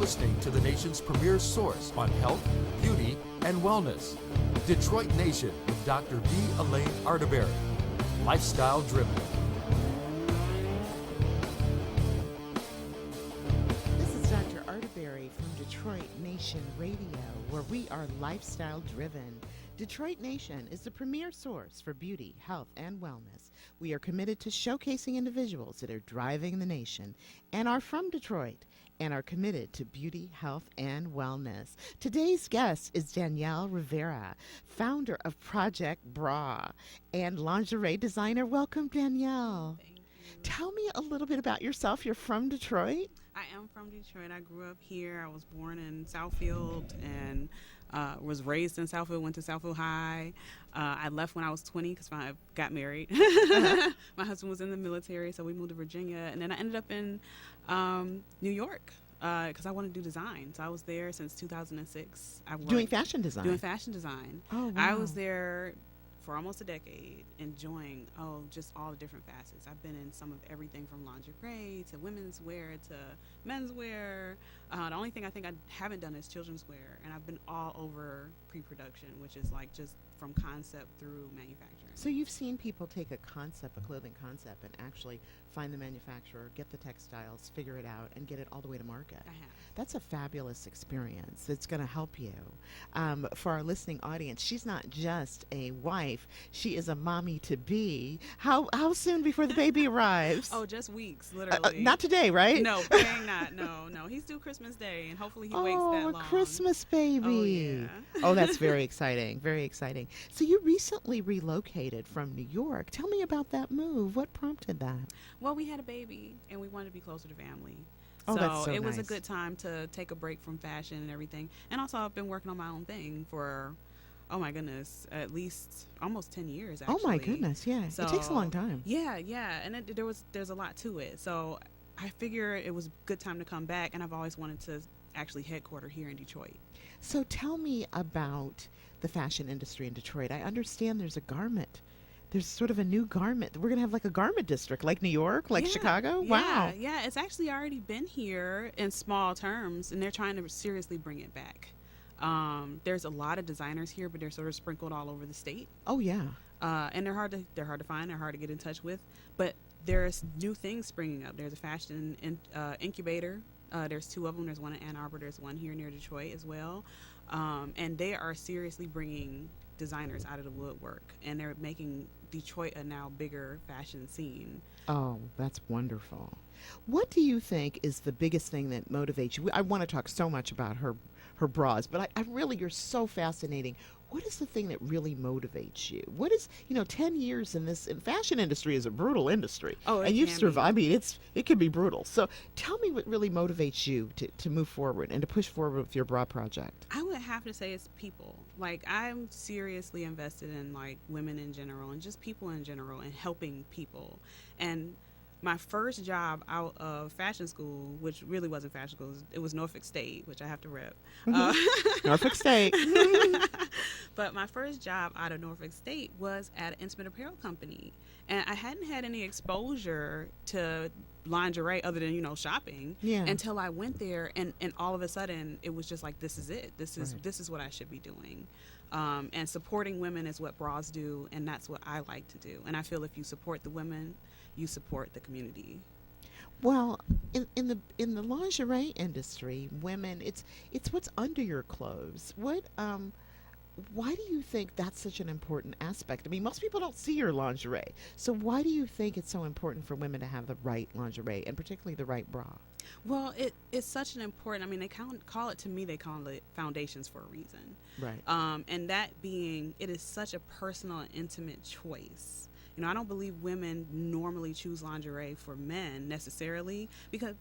listening to the nation's premier source on health, beauty, and wellness. Detroit Nation with Dr. V. Elayne Arterbery. Lifestyle driven. This is Dr. Arterbery from Detroit Nation Radio, where we are lifestyle driven. Detroit Nation is the premier source for beauty, health, and wellness. We are committed to showcasing individuals that are driving the nation and are from Detroit and are committed to beauty, health, and wellness. Today's guest is Danielle Rivera, founder of Project Bra and lingerie designer. Welcome, Danielle. Thank you. Tell me a little bit about yourself. You're from Detroit? I am from Detroit. I grew up here. I was born in Southfield and was raised in Southfield, went to Southfield High. I left when I was 20 because I got married. My husband was in the military, so we moved to Virginia. And then I ended up in New York because I wanted to do design. So I was there since 2006. Doing fashion design? Doing fashion design. Oh, wow. I was there for almost a decade, enjoying just all the different facets. I've been in some of everything from lingerie to women's wear to men's wear. The only thing I think I haven't done is children's wear, and I've been all over pre-production, which is like just from concept through manufacturing. So you've seen people take a concept, a clothing concept, and actually find the manufacturer, get the textiles, figure it out, and get it all the way to market. I have. That's a fabulous experience. It's going to help you. For our listening audience, she's not just a wife. She is a mommy-to-be. How soon before the baby arrives? Oh, just weeks, literally. Not today, right? No, praying not. No. He's due Christmas Day, and hopefully he waits that long. Oh, a Christmas baby. Oh, yeah. Oh, that's very exciting. Very exciting. So you recently relocated from New York. Tell me about that move. What prompted that? Well, we had a baby, and we wanted to be closer to family. Oh, that's so it was a nice. good time to take a break from fashion and everything. And also, I've been working on my own thing for, oh my goodness, at least almost 10 years, actually. Oh, my goodness, yeah. So, it takes a long time. Yeah. And there's a lot to it. So I figure it was a good time to come back, and I've always wanted to actually headquarter here in Detroit. So tell me about the fashion industry in Detroit. I understand there's a garment. There's sort of a new garment. We're going to have like a garment district, like New York, like Chicago. Wow. Yeah, it's actually already been here in small terms, and they're trying to seriously bring it back. There's a lot of designers here, but they're sort of sprinkled all over the state. Oh, yeah. And they're hard to find. They're hard to get in touch with. But there's new things springing up. There's a fashion incubator. There's two of them. There's one in Ann Arbor. There's one here near Detroit as well. And they are seriously bringing designers out of the woodwork, and they're making Detroit a now bigger fashion scene. Oh, that's wonderful. What do you think is the biggest thing that motivates you? I want to talk so much about her bras, but I really, you're so fascinating. What is the thing that really motivates you? What is, 10 years in fashion industry is a brutal industry. Oh, it and you've can be. survived. I mean, it can be brutal. So tell me what really motivates you to move forward and to push forward with your bra project. I would have to say it's people. Like, I'm seriously invested in like women in general and just people in general and helping people. And my first job out of fashion school, which really wasn't fashion school, it was Norfolk State, which I have to rep. Norfolk State. But my first job out of Norfolk State was at an intimate apparel company. And I hadn't had any exposure to lingerie other than, shopping until I went there. And all of a sudden, it was just like, this is it. This is what I should be doing. And supporting women is what bras do, and that's what I like to do. And I feel if you support the women, you support the community. Well, in the lingerie industry, women, it's what's under your clothes. Why do you think that's such an important aspect? I mean, most people don't see your lingerie. So why do you think it's so important for women to have the right lingerie, and particularly the right bra? Well, it's such an important, they call it foundations for a reason. Right. And that being, it is such a personal and intimate choice. I don't believe women normally choose lingerie for men necessarily, because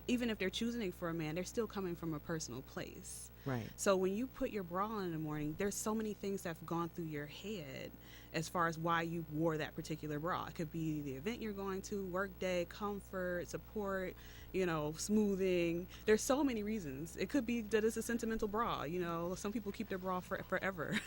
even if they're choosing it for a man, they're still coming from a personal place. Right. So when you put your bra on in the morning, there's so many things that have gone through your head as far as why you wore that particular bra. It could be the event you're going to, work day, comfort, support, smoothing. There's so many reasons. It could be that it's a sentimental bra. Some people keep their bra forever.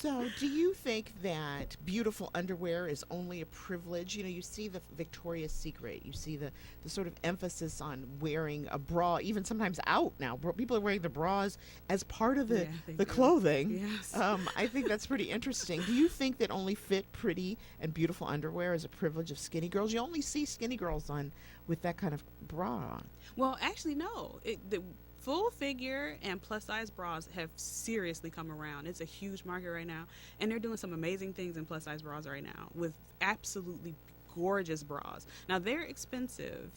So, do you think that beautiful underwear is only a privilege? You know, you see the Victoria's Secret, you see the sort of emphasis on wearing a bra, even sometimes out now. People are wearing the bras as part of the clothing. Yes. I think that's pretty interesting. Do you think that only fit, pretty, and beautiful underwear is a privilege of skinny girls? You only see skinny girls on with that kind of bra. Well, actually, no. The full figure and plus size bras have seriously come around. It's a huge market right now, and they're doing some amazing things in plus size bras right now with absolutely gorgeous bras. Now, they're expensive,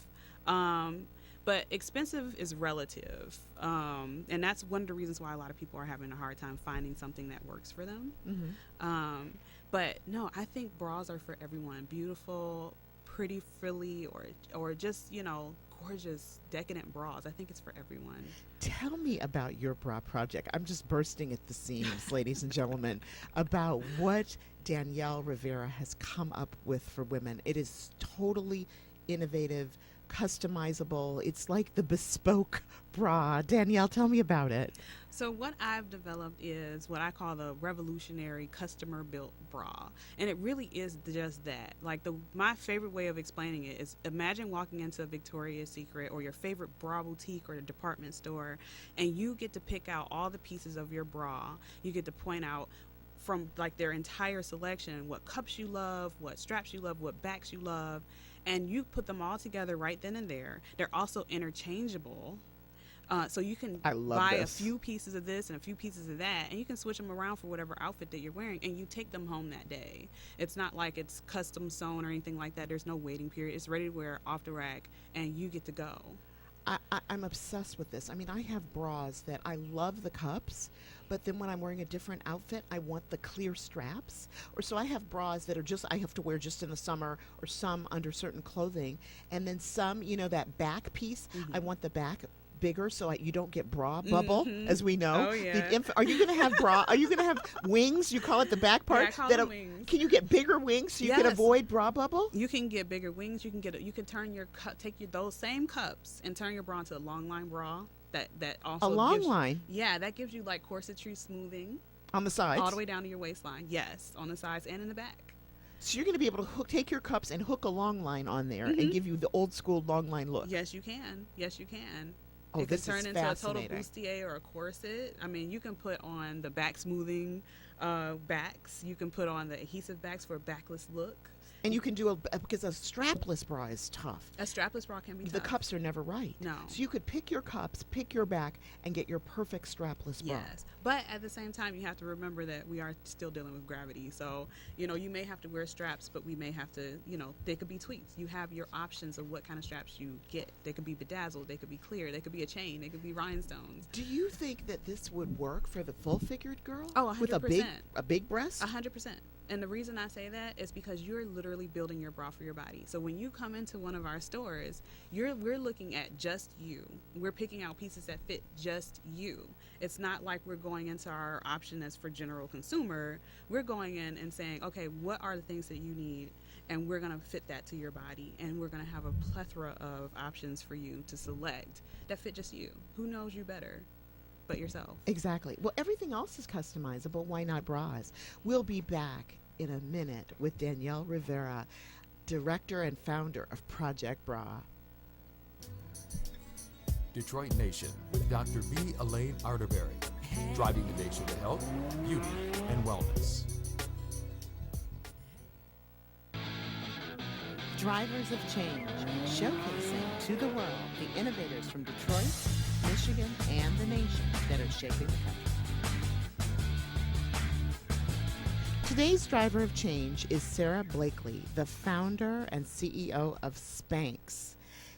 but expensive is relative, and that's one of the reasons why a lot of people are having a hard time finding something that works for them. Mm-hmm. But no, I think bras are for everyone. Beautiful, pretty, frilly, or just, you know, gorgeous, decadent bras. I think it's for everyone. Tell me about your bra project. I'm just bursting at the seams, ladies and gentlemen, about what Danielle Rivera has come up with for women. It is totally innovative, customizable. It's like the bespoke bra. Danielle, tell me about it. So what I've developed is what I call the revolutionary customer built bra. And it really is just that. Like my favorite way of explaining it is, imagine walking into a Victoria's Secret or your favorite bra boutique or the department store, and you get to pick out all the pieces of your bra. You get to point out from like their entire selection what cups you love, what straps you love, what backs you love, and you put them all together right then and there. They're also interchangeable. So you can buy a few pieces of this and a few pieces of that, and you can switch them around for whatever outfit that you're wearing, and you take them home that day. It's not like it's custom sewn or anything like that. There's no waiting period. It's ready to wear off the rack, and you get to go. I'm obsessed with this. I mean, I have bras that I love the cups, but then when I'm wearing a different outfit, I want the clear straps. Or so I have bras that are just, I have to wear just in the summer, or some under certain clothing. And then some, you know, that back piece, I want the back bigger so you don't get bra bubble, as we know. Oh, yeah. Are you going to have are you going to have wings? You call it the back part? Yeah, I call them wings. Can you get bigger wings so you can avoid bra bubble? You can get bigger wings. You can turn your those same cups and turn your bra into a long line bra. That also a long line. Yeah, that gives you like corsetry smoothing on the sides, all the way down to your waistline. Yes, on the sides and in the back. So you're going to be able to take your cups and hook a long line on there and give you the old school long line look. Yes, you can. Yes, you can. Oh, it this can is turn into a total fascinating. bustier or a corset. I mean, you can put on the back smoothing backs. You can put on the adhesive backs for a backless look. And you can do because a strapless bra is tough. A strapless bra can be tough. The cups are never right. No. So you could pick your cups, pick your back, and get your perfect strapless bra. Yes. But at the same time, you have to remember that we are still dealing with gravity. So, you know, you may have to wear straps, but we may have to, you know, they could be tweaked. You have your options of what kind of straps you get. They could be bedazzled. They could be clear. They could be a chain. They could be rhinestones. Do you think that this would work for the full-figured girl? Oh, 100%. With a big breast? 100%. And the reason I say that is because you're literally building your bra for your body. So when you come into one of our stores, we're looking at just you. We're picking out pieces that fit just you. It's not like we're going into our option that's for general consumer. We're going in and saying, okay, what are the things that you need? And we're going to fit that to your body. And we're going to have a plethora of options for you to select that fit just you. Who knows you better but yourself? Exactly. Well, everything else is customizable. Why not bras? We'll be back in a minute with Danielle Rivera, director and founder of Project Bra. Detroit Nation with Dr. V. Elayne Arterbery, driving the nation to health, beauty, and wellness. Drivers of Change, showcasing to the world the innovators from Detroit, Michigan, and the nation that are shaping the country. Today's driver of change is Sarah Blakely, the founder and CEO of Spanx.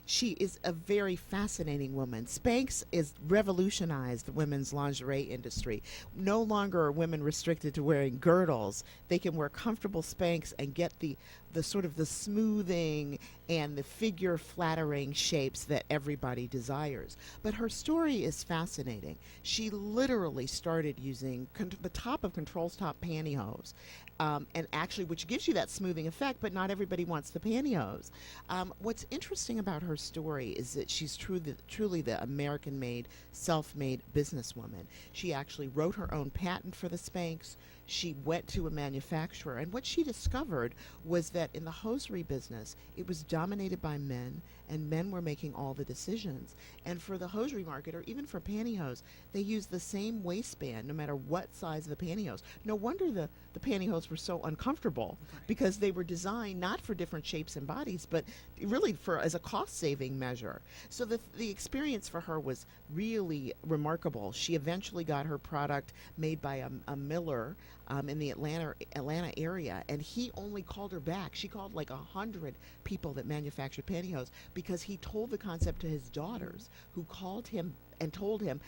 She is a very fascinating woman. Spanx has revolutionized the women's lingerie industry. No longer are women restricted to wearing girdles. They can wear comfortable Spanx and get the the sort of the smoothing and the figure flattering shapes that everybody desires. But her story is fascinating. She literally started using the top of Control's top pantyhose, and actually, which gives you that smoothing effect, but not everybody wants the pantyhose. What's interesting about her story is that she's truly the American-made, self-made businesswoman. She actually wrote her own patent for the Spanx. She went to a manufacturer, and what she discovered was that in the hosiery business, it was dominated by men, and men were making all the decisions. And for the hosiery market, or even for pantyhose, they used the same waistband no matter what size of the pantyhose. No wonder the pantyhose were so uncomfortable, because they were designed not for different shapes and bodies, but really for as a cost-saving measure. So the experience for her was really remarkable. She eventually got her product made by a miller in the Atlanta area, and he only called her back. She called like 100 people that manufactured pantyhose, because he told the concept to his daughters, who called him and told him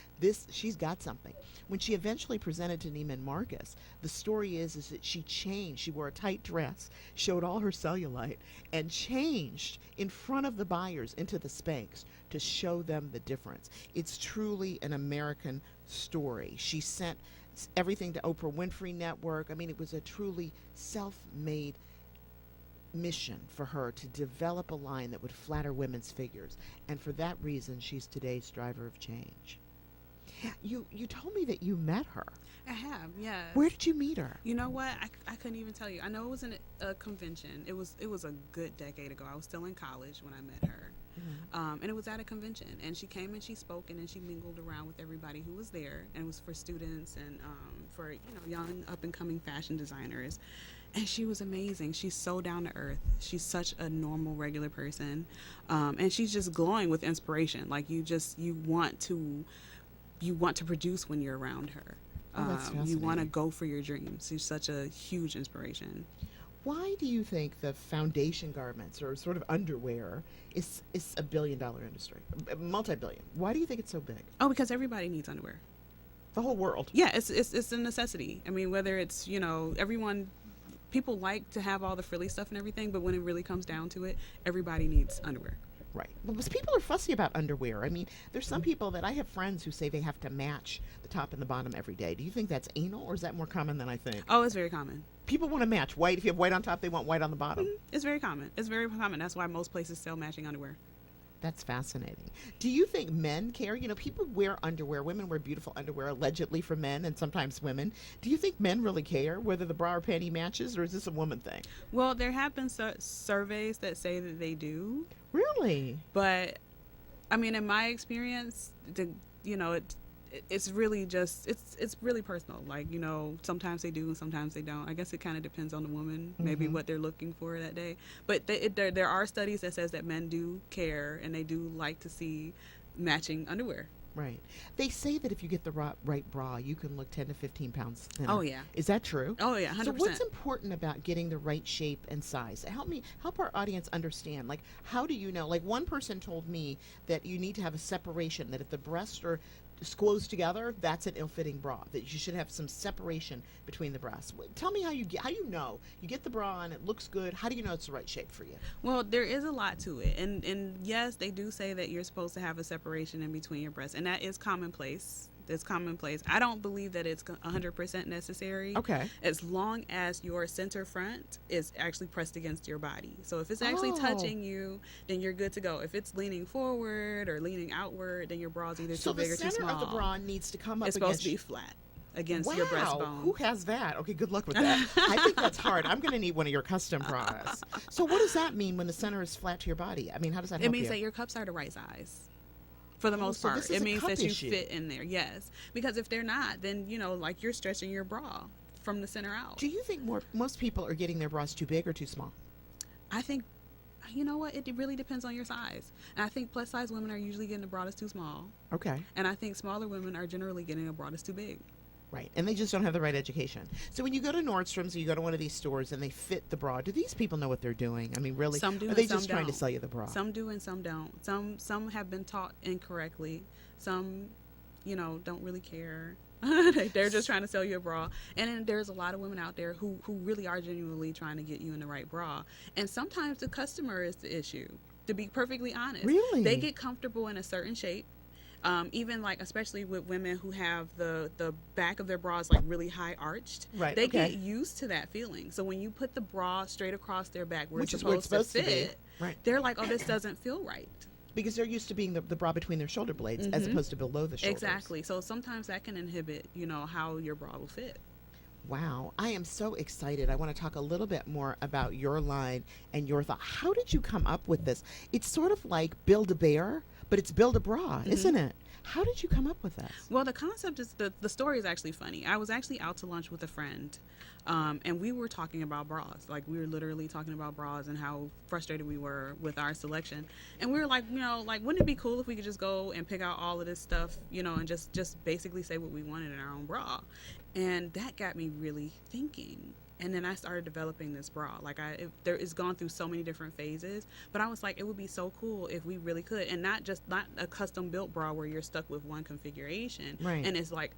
she's got something. When she eventually presented to Neiman Marcus, the story is that she changed. She wore a tight dress, showed all her cellulite, and changed in front of the buyers into the Spanx to show them the difference. It's truly an American story. She sent everything to Oprah Winfrey Network. I mean, it was a truly self-made mission for her to develop a line that would flatter women's figures, and for that reason she's today's driver of change. You told me that you met her. I have, yeah. Where did you meet her? You know what? I couldn't even tell you. I know it was in a convention. It was a good decade ago. I was still in college when I met her. Mm-hmm. And it was at a convention, and she came and she spoke, and then she mingled around with everybody who was there, and it was for students and for young up and coming fashion designers. And she was amazing. She's so down to earth. She's such a normal, regular person, and she's just glowing with inspiration. Like you want to produce when you're around her. You want to go for your dreams. She's such a huge inspiration. Why do you think the foundation garments, or sort of underwear, is a billion-dollar industry, multi-billion? Why do you think it's so big? Oh, because everybody needs underwear. The whole world. Yeah, it's a necessity. I mean, whether it's people like to have all the frilly stuff and everything, but when it really comes down to it, everybody needs underwear. Right. Well, because people are fussy about underwear. I mean, there's some people that I have friends who say they have to match the top and the bottom every day. Do you think that's anal, or is that more common than I think? Oh, it's very common. People want to match white. If you have white on top, they want white on the bottom. Mm-hmm. It's very common. It's very common. That's why most places sell matching underwear. That's fascinating. Do you think men care? People wear underwear. Women wear beautiful underwear, allegedly for men and sometimes women. Do you think men really care whether the bra or panty matches, or is this a woman thing? Well, there have been surveys that say that they do. Really? But, I mean, in my experience, it's really just it's really personal. Like, sometimes they do and sometimes they don't. I guess it kind of depends on the woman, maybe what they're looking for that day. But there are studies that says that men do care, and they do like to see matching underwear. Right. They say that if you get the right bra, you can look 10 to 15 pounds thinner. Oh, yeah. Is that true? Oh, yeah, 100%. So what's important about getting the right shape and size? Help our audience understand. Like, how do you know? Like, one person told me that you need to have a separation, that if the breasts are closed together, that's an ill-fitting bra, that you should have some separation between the breasts. Tell me how you know you get the bra on, it looks good. How do you know it's the right shape for you? Well, there is a lot to it, and yes, they do say that you're supposed to have a separation in between your breasts, and that is commonplace. It's commonplace. I don't believe that it's 100% necessary. Okay. As long as your center front is actually pressed against your body. So if it's actually touching you, then you're good to go. If it's leaning forward or leaning outward, then your bra's either too big or too small. So the center of the bra needs to come up. It's supposed to be flat against your breastbone. Who has that? Okay, good luck with that. I think that's hard. I'm going to need one of your custom bras. So what does that mean when the center is flat to your body? I mean, how does that help you? It means that your cups are the right size. For the most part, it means that you fit in there. Yes, because if they're not, then like you're stretching your bra from the center out. Do you think most people are getting their bras too big or too small? I think, you know what? It really depends on your size. And I think plus size women are usually getting a bra that's too small. Okay. And I think smaller women are generally getting a bra that's too big. Right, and they just don't have the right education. So when you go to Nordstrom's or you go to one of these stores and they fit the bra, do these people know what they're doing? I mean, really? Some do, or are they and some just trying to don't. sell you the bra? Some do and some don't. Some have been taught incorrectly. Some, don't really care. They're just trying to sell you a bra. And then there's a lot of women out there who really are genuinely trying to get you in the right bra. And sometimes the customer is the issue, to be perfectly honest. Really? They get comfortable in a certain shape. Even like, especially with women who have the back of their bras like really high arched, right? They get used to that feeling. So when you put the bra straight across their back, where which it's is where it's supposed to to fit, be, right? They're like, oh, this doesn't feel right. Because they're used to being the bra between their shoulder blades as opposed to below the shoulders. Exactly. So sometimes that can inhibit, how your bra will fit. Wow. I am so excited. I want to talk a little bit more about your line and your thought. How did you come up with this? It's sort of like Build-A-Bear, but it's Build-A-Bra, isn't it? How did you come up with this? Well, the concept is, the story is actually funny. I was actually out to lunch with a friend, and we were talking about bras. Like, we were literally talking about bras and how frustrated we were with our selection. And we were like, wouldn't it be cool if we could just go and pick out all of this stuff, and just basically say what we wanted in our own bra? And that got me really thinking. And then I started developing this bra. Like, it's gone through so many different phases, but I was like, it would be so cool if we really could, and not a custom built bra where you're stuck with one configuration, right? And it's like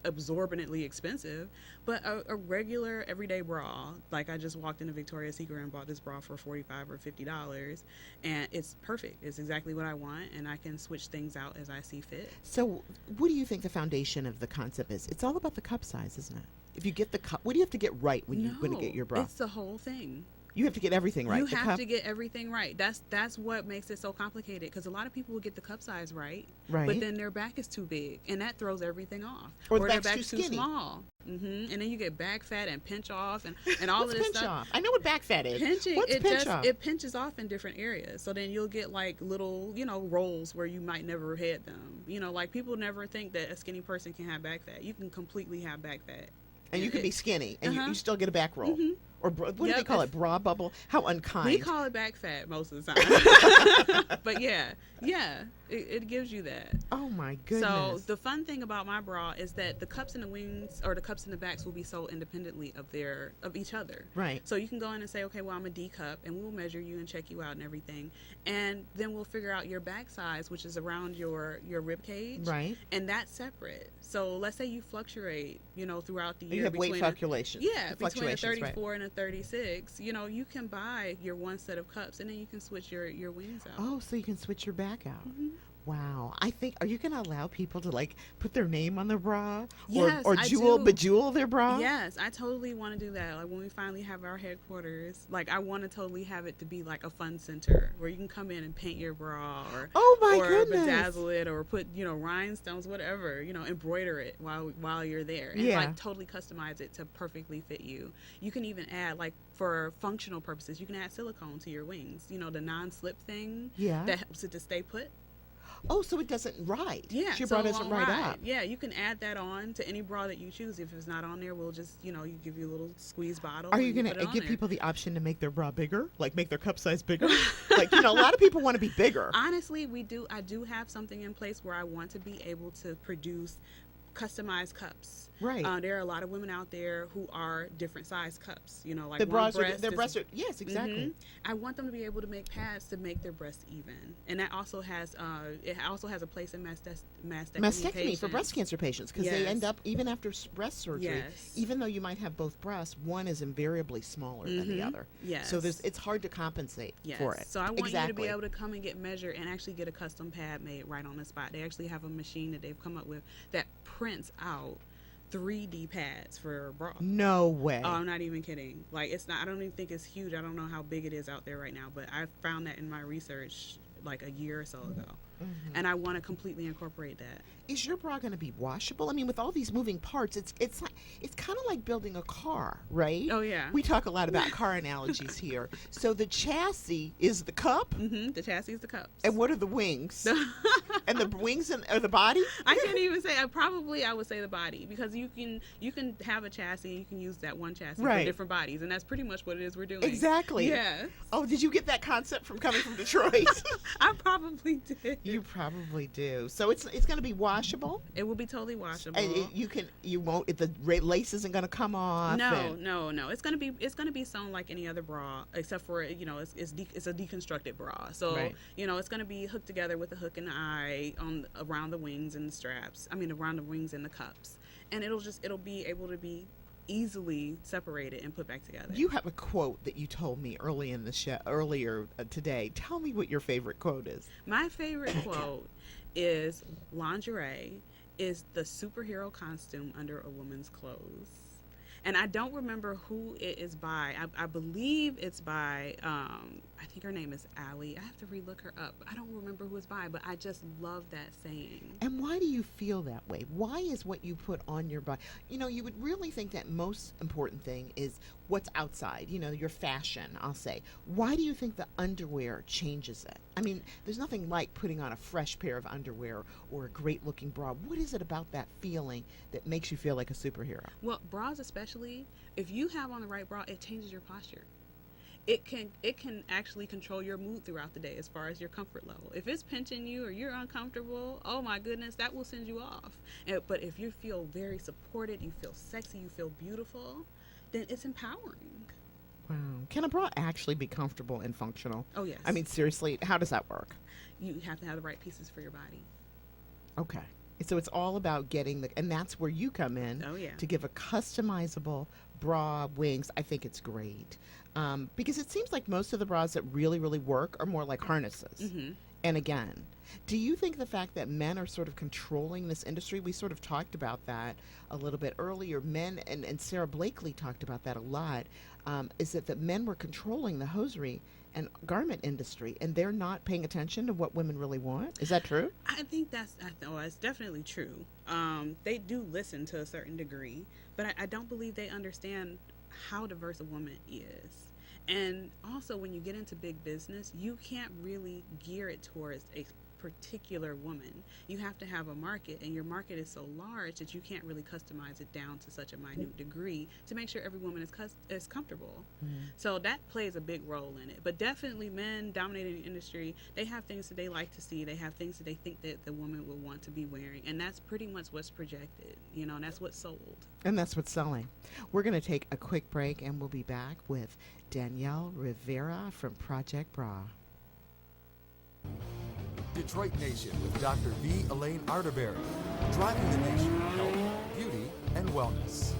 absorbently expensive, but a regular everyday bra. Like, I just walked into Victoria's Secret and bought this bra for $45 or $50, and it's perfect. It's exactly what I want, and I can switch things out as I see fit. So what do you think the foundation of the concept is? It's all about the cup size, isn't it? If you get the cup, what do you have to get right when you're going to get your bra? It's the whole thing. You have to get everything right. You have to get everything right. That's what makes it so complicated, because a lot of people will get the cup size right, but then their back is too big, and that throws everything off. Or their back's too small. And then you get back fat and pinch off and all of this pinch stuff. Off? I know what back fat is. Pinching, What's pinch off? It pinches off in different areas. So then you'll get like little, rolls where you might never have had them. Like, people never think that a skinny person can have back fat. You can completely have back fat. And you can be skinny, and you still get a back roll. Or what do they call it? Bra bubble? How unkind. We call it back fat most of the time. But yeah, it gives you that. Oh my goodness. So the fun thing about my bra is that the cups in the wings or the cups in the backs will be sold independently of each other. Right. So you can go in and say, okay, well, I'm a D cup, and we'll measure you and check you out and everything. And then we'll figure out your back size, which is around your rib cage. Right. And that's separate. So let's say you fluctuate, throughout the year. You have weight fluctuations. Yeah, between a 34 and a 36. You can buy your one set of cups, and then you can switch your wings out. Oh, so you can switch your back out. Wow. I think, are you going to allow people to like put their name on their bra? Yes, or bejewel their bra? Yes, I totally want to do that. Like, when we finally have our headquarters, like, I want to totally have it to be like a fun center where you can come in and paint your bra or bedazzle it or put, rhinestones, whatever, embroider it while you're there, and like totally customize it to perfectly fit you. You can even add, like, for functional purposes, you can add silicone to your wings, the non-slip thing that helps it to stay put. Oh, so it doesn't ride. Yeah, your bra doesn't ride up. Yeah, you can add that on to any bra that you choose. If it's not on there, we'll just, you give you a little squeeze bottle. Are you going to give people the option to make their bra bigger? Like, make their cup size bigger? Like, a lot of people want to be bigger. Honestly, I do have something in place where I want to be able to produce customized cups. Right. There are a lot of women out there who are different size cups. Like their breasts are, yes, exactly. I want them to be able to make pads to make their breasts even, and that also has a place in mastectomy for breast cancer patients, because they end up, even after breast surgery, even though you might have both breasts, one is invariably smaller than the other. Yes. So it's hard to compensate for it. So I want you to be able to come and get measured and actually get a custom pad made right on the spot. They actually have a machine that they've come up with that prints out 3D pads for a bra. No way. Oh, I'm not even kidding. Like, it's not, I don't even think it's huge. I don't know how big it is out there right now, but I found that in my research like a year or so ago. And I want to completely incorporate that. Is your bra going to be washable? I mean, with all these moving parts, it's kind of like building a car, right? Oh, yeah. We talk a lot about car analogies here. So the chassis is the cup? The chassis is the cups. And what are the wings? And the wings are the body? I can't even say. I would say the body, because you can have a chassis and you can use that one chassis for different bodies, and that's pretty much what it is we're doing. Exactly. Yeah. Oh, did you get that concept from coming from Detroit? I probably did. You probably do. So it's going to be washable? It will be totally washable. And you won't, if the lace isn't going to come off? No. It's going to be sewn like any other bra, except for, it's a deconstructed bra. So, it's going to be hooked together with a hook and eye around the wings and the straps. I mean, around the wings and the cups. and it'll be able to be easily separated and put back together. You have a quote that you told me earlier today. Tell me what your favorite quote is. My favorite quote is, lingerie is the superhero costume under a woman's clothes. And I don't remember who it is by. I believe it's by, I think her name is Allie. I have to relook her up. I don't remember who it's by, but I just love that saying. And why do you feel that way? Why is what you put on your body? You know, you would really think that most important thing is what's outside, you know, your fashion, I'll say. Why do you think the underwear changes it? I mean, there's nothing like putting on a fresh pair of underwear or a great looking bra. What is it about that feeling that makes you feel like a superhero? Well, bras especially, if you have on the right bra, it changes your posture. It can actually control your mood throughout the day as far as your comfort level. If it's pinching you or you're uncomfortable, oh my goodness, that will send you off. But if you feel very supported, you feel sexy, you feel beautiful, then it's empowering. Wow. Can a bra actually be comfortable and functional? Oh, yes. I mean, seriously, how does that work? You have to have the right pieces for your body. Okay. So it's all about getting and that's where you come in. Oh, yeah. To give a customizable bra wings. I think it's great. Because it seems like most of the bras that really, really work are more like harnesses. Mm-hmm. And again, do you think the fact that men are sort of controlling this industry, we sort of talked about that a little bit earlier, men, and Sarah Blakely talked about that a lot, is that men were controlling the hosiery and garment industry, and they're not paying attention to what women really want? Is that true? I think that's definitely true. They do listen to a certain degree, but I don't believe they understand how diverse a woman is. And also, when you get into big business, you can't really gear it towards a particular woman. You have to have a market, and your market is so large that you can't really customize it down to such a minute degree to make sure every woman is comfortable. So that plays a big role in it. But definitely, men dominating the industry, they have things that they like to see. They have things that they think that the woman would want to be wearing, and that's pretty much what's projected, you know, and that's what's sold. And that's what's selling. We're going to take a quick break, and we'll be back with Danielle Rivera from Project Bra. Detroit Nation with Dr. V. Elayne Arterbery, driving the nation with health, beauty, and wellness.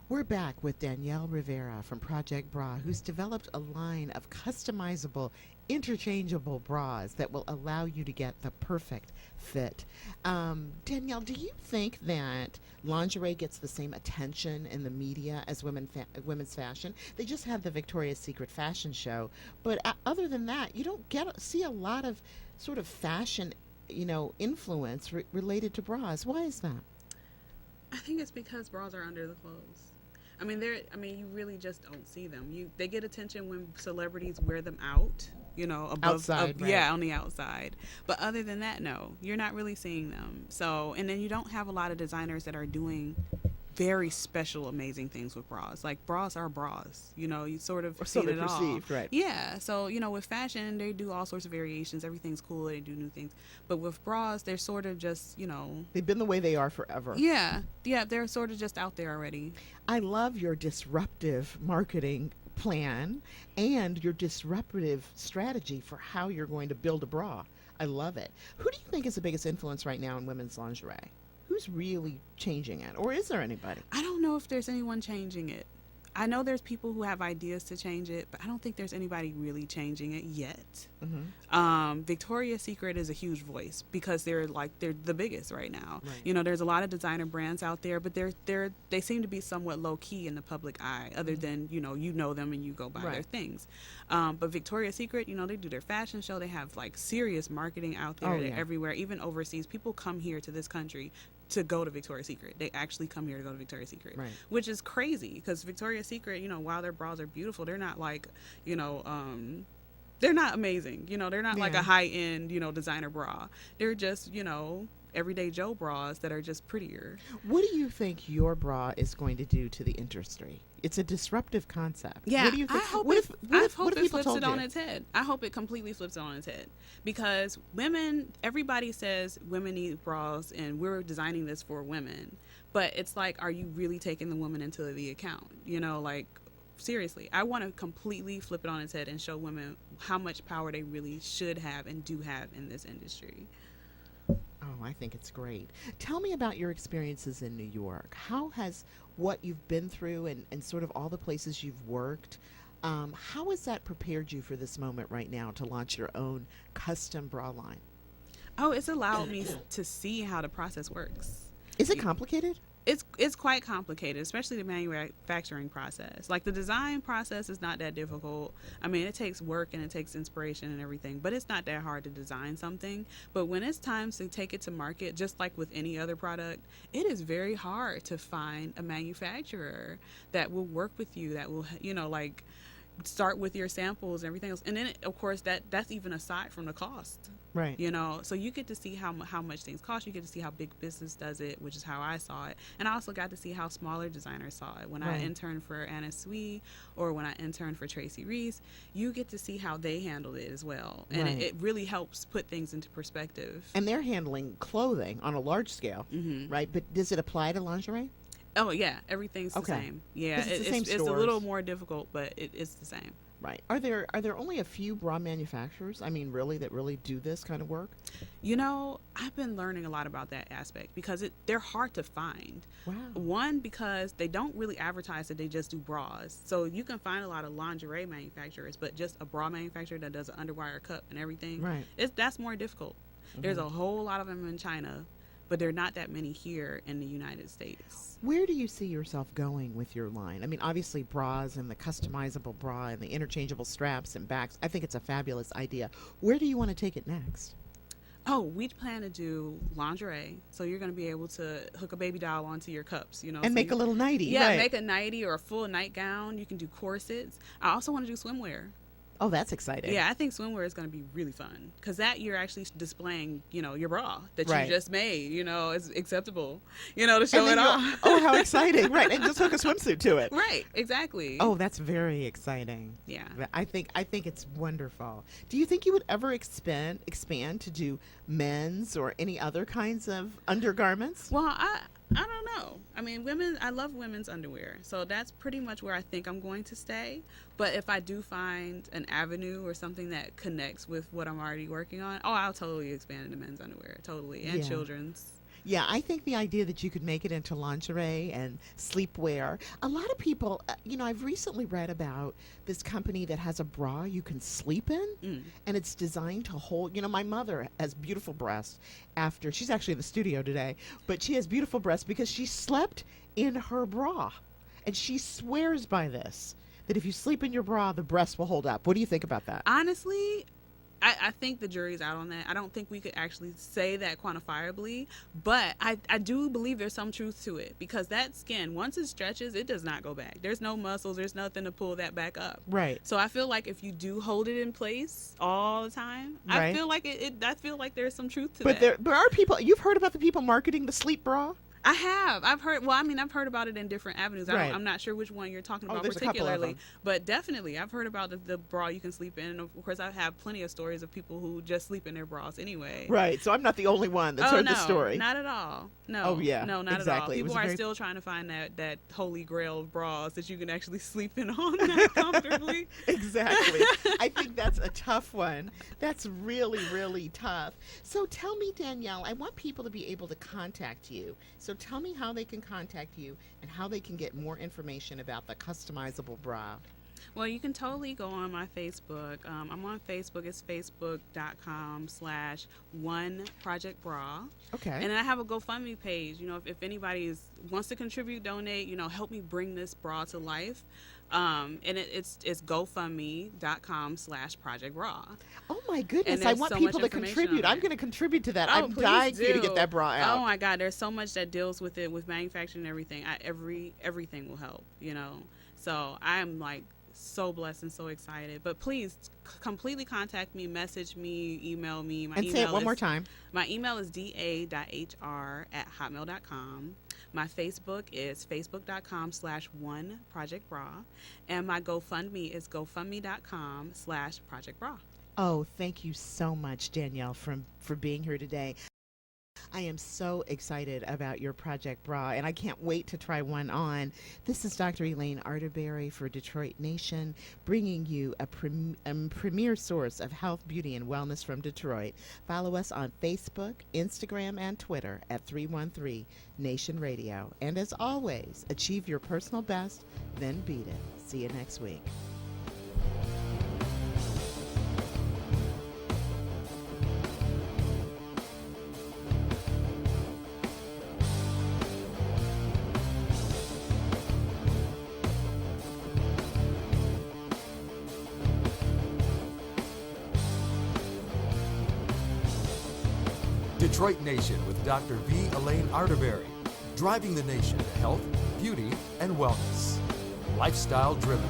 We're back with Danielle Rivera from Project Bra, who's developed a line of customizable, interchangeable bras that will allow you to get the perfect fit. Danielle, do you think that lingerie gets the same attention in the media as women's fashion? They just had the Victoria's Secret fashion show, but other than that, you don't see a lot of sort of fashion, influence related to bras. Why is that? I think it's because bras are under the clothes. I mean, you really just don't see them. They get attention when celebrities wear them out, above, outside, right. Yeah, on the outside. But other than that, no, you're not really seeing them. So, and then you don't have a lot of designers that are doing very special, amazing things with bras. Like, bras are bras, you sort of see it all. Perceived, right? Yeah. So, with fashion, they do all sorts of variations. Everything's cool. They do new things. But with bras, they're sort of just, They've been the way they are forever. Yeah. Yeah. They're sort of just out there already. I love your disruptive marketing plan and your disruptive strategy for how you're going to build a bra. I love it. Who do you think is the biggest influence right now in women's lingerie? Who's really changing it? Or is there anybody? I don't know if there's anyone changing it. I know there's people who have ideas to change it, but I don't think there's anybody really changing it yet. Mm-hmm. Victoria's Secret is a huge voice because they're the biggest right now. Right. There's a lot of designer brands out there, but they seem to be somewhat low key in the public eye. Other than you know them and you go buy their things. But Victoria's Secret, they do their fashion show. They have serious marketing out there. They're everywhere, even overseas. People come here to this country to go to Victoria's Secret. They actually come here to go to Victoria's Secret, right. Which is crazy because Victoria's Secret, while their bras are beautiful, they're not they're not amazing. They're not like a high-end, designer bra. They're just, everyday Joe bras that are just prettier. What do you think your bra is going to do to the industry? It's a disruptive concept. Yeah, what do you think? I hope it flips it on its head. I hope it completely flips it on its head because everybody says women need bras and we're designing this for women, but it's like, are you really taking the woman into the account? Seriously, I want to completely flip it on its head and show women how much power they really should have and do have in this industry. Oh, I think it's great. Tell me about your experiences in New York. How has what you've been through and sort of all the places you've worked, how has that prepared you for this moment right now to launch your own custom bra line? Oh, it's allowed me to see how the process works. Is it complicated? It's quite complicated, especially the manufacturing process. Like the design process is not that difficult. I mean, it takes work and it takes inspiration and everything, but it's not that hard to design something. But when it's time to take it to market, just like with any other product, it is very hard to find a manufacturer that will work with you, that will, like start with your samples and everything else. And then, of course, that's even aside from the cost. Right. So you get to see how much things cost. You get to see how big business does it, which is how I saw it. And I also got to see how smaller designers saw it. When I interned for Anna Sui or when I interned for Tracy Reese, you get to see how they handled it as well. And it really helps put things into perspective. And they're handling clothing on a large scale, right? But does it apply to lingerie? Oh, yeah. Everything's the same. Yeah, it's a little more difficult, but it's the same. Right. Are there only a few bra manufacturers, I mean, really, that really do this kind of work? I've been learning a lot about that aspect because they're hard to find. Wow. One, because they don't really advertise that they just do bras. So you can find a lot of lingerie manufacturers, but just a bra manufacturer that does an underwire cup and everything, that's more difficult. Mm-hmm. There's a whole lot of them in China, but there are not that many here in the United States. Where do you see yourself going with your line? I mean, obviously bras and the customizable bra and the interchangeable straps and backs, I think it's a fabulous idea. Where do you want to take it next? Oh, we plan to do lingerie. So you're going to be able to hook a baby doll onto your cups, And so make a little nightie. Yeah, right. Make a nightie or a full nightgown. You can do corsets. I also want to do swimwear. Oh, that's exciting. Yeah, I think swimwear is going to be really fun because that you're actually displaying, your bra that you just made, is acceptable, to show it off. Oh, how exciting. Right. And just hook a swimsuit to it. Right. Exactly. Oh, that's very exciting. Yeah. I think it's wonderful. Do you think you would ever expand to do men's or any other kinds of undergarments? Well, I don't know. I mean, I love women's underwear. So that's pretty much where I think I'm going to stay. But if I do find an avenue or something that connects with what I'm already working on, I'll totally expand into men's underwear. Totally. And children's. Yeah, I think the idea that you could make it into lingerie and sleepwear. A lot of people, I've recently read about this company that has a bra you can sleep in, and it's designed to hold. My mother has beautiful breasts she's actually in the studio today, but she has beautiful breasts because she slept in her bra. And she swears by this, that if you sleep in your bra, the breasts will hold up. What do you think about that? Honestly, I think the jury's out on that. I don't think we could actually say that quantifiably, but I do believe there's some truth to it because that skin, once it stretches, it does not go back. There's no muscles. There's nothing to pull that back up. Right. So I feel like if you do hold it in place all the time, right. I feel like there's some truth to that. But there are people, you've heard about the people marketing the sleep bra? I have. I've heard about it in different avenues. Right. I'm not sure which one you're talking about there's a couple of particularly, them. but definitely I've heard about the bra you can sleep in. And of course, I have plenty of stories of people who just sleep in their bras anyway. Right. So I'm not the only one that's heard the story. Not at all. No. Oh, yeah. No, not exactly. at all. People are still trying to find that holy grail of bras that you can actually sleep in on that comfortably. Exactly. I think that's a tough one. That's really, really tough. So tell me, Danielle, I want people to be able to contact you. So tell me how they can contact you and how they can get more information about the customizable bra. Well, you can totally go on my Facebook. I'm on Facebook. It's facebook.com/oneprojectbra. Okay. And then I have a GoFundMe page. If anybody wants to contribute, donate, help me bring this bra to life. And it's gofundme.com/projectbra. Oh my goodness. I want people to contribute. I'm going to contribute to that. I'm dying for you to get that bra out. Oh my God. There's so much that deals with it, with manufacturing and everything. Everything will help, So I am so blessed and so excited. But please completely contact me, message me, email me. Say it one more time. My email is da.hr@hotmail.com. My Facebook is facebook.com/oneprojectbra. And my GoFundMe is gofundme.com/projectbra. Oh, thank you so much, Danielle, for being here today. I am so excited about your Project Bra, and I can't wait to try one on. This is Dr. Elayne Arterbery for Detroit Nation, bringing you a premier source of health, beauty, and wellness from Detroit. Follow us on Facebook, Instagram, and Twitter at 313 Nation Radio. And as always, achieve your personal best, then beat it. See you next week. Detroit Nation with Dr. V. Elayne Arterbery, driving the nation to health, beauty, and wellness. Lifestyle driven.